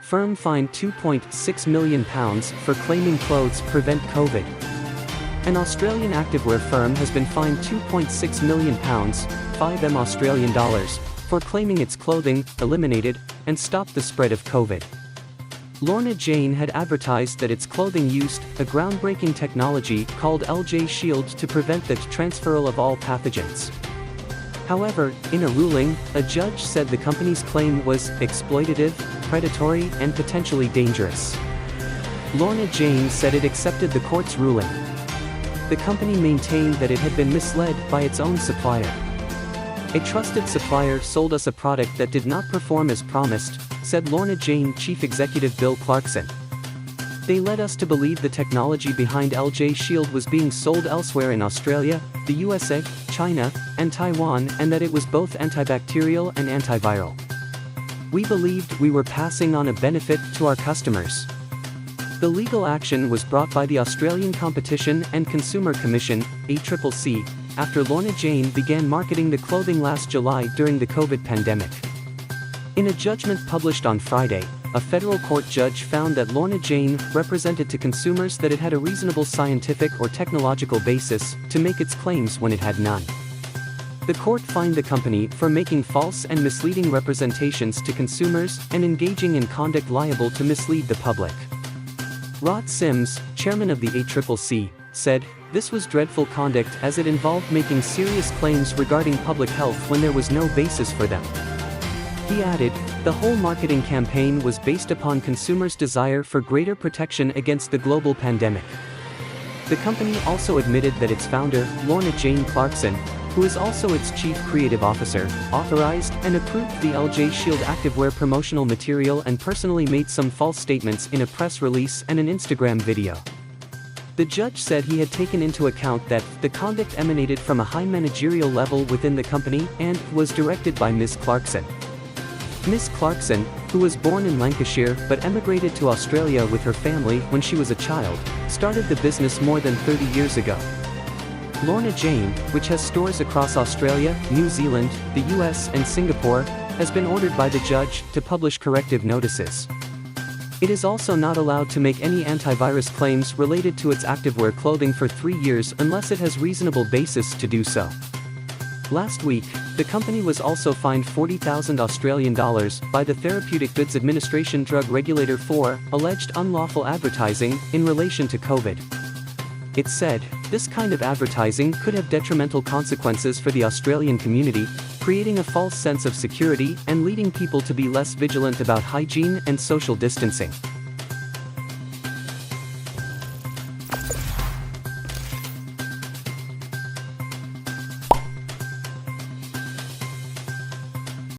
Firm fined £2.6 million for claiming clothes prevent COVID. An Australian activewear firm has been fined £2.6 million, $5 Australian dollars, for claiming its clothing eliminated and stopped the spread of COVID. Lorna Jane had advertised that its clothing used a groundbreaking technology called LJ Shield to prevent the transferal of all pathogens. However, in a ruling, a judge said the company's claim was exploitative, predatory, and potentially dangerous. Lorna Jane said it accepted the court's ruling. The company maintained that it had been misled by its own supplier. "A trusted supplier sold us a product that did not perform as promised," said Lorna Jane Chief Executive Bill Clarkson. "They led us to believe the technology behind LJ Shield was being sold elsewhere in Australia, the USA, China, and Taiwan, and that it was both antibacterial and antiviral. We believed we were passing on a benefit to our customers." The legal action was brought by the Australian Competition and Consumer Commission, ACCC, after Lorna Jane began marketing the clothing last July during the COVID pandemic. In a judgment published on Friday, a federal court judge found that Lorna Jane represented to consumers that it had a reasonable scientific or technological basis to make its claims when it had none. The court fined the company for making false and misleading representations to consumers and engaging in conduct liable to mislead the public. Rod Sims, chairman of the ACCC, said, "This was dreadful conduct as it involved making serious claims regarding public health when there was no basis for them." He added, "The whole marketing campaign was based upon consumers' desire for greater protection against the global pandemic." The company also admitted that its founder, Lorna Jane Clarkson, who is also its chief creative officer, authorized and approved the LJ Shield activewear promotional material and personally made some false statements in a press release and an Instagram video. The judge said he had taken into account that the conduct emanated from a high managerial level within the company and was directed by Ms. Clarkson. Ms. Clarkson, who was born in Lancashire but emigrated to Australia with her family when she was a child, started the business more than 30 years ago. Lorna Jane, which has stores across Australia, New Zealand, the US and Singapore, has been ordered by the judge to publish corrective notices. It is also not allowed to make any antivirus claims related to its activewear clothing for 3 years unless it has reasonable basis to do so. Last week, the company was also fined $40,000 Australian dollars by the Therapeutic Goods Administration drug regulator for alleged unlawful advertising in relation to COVID. It said, "This kind of advertising could have detrimental consequences for the Australian community, creating a false sense of security and leading people to be less vigilant about hygiene and social distancing."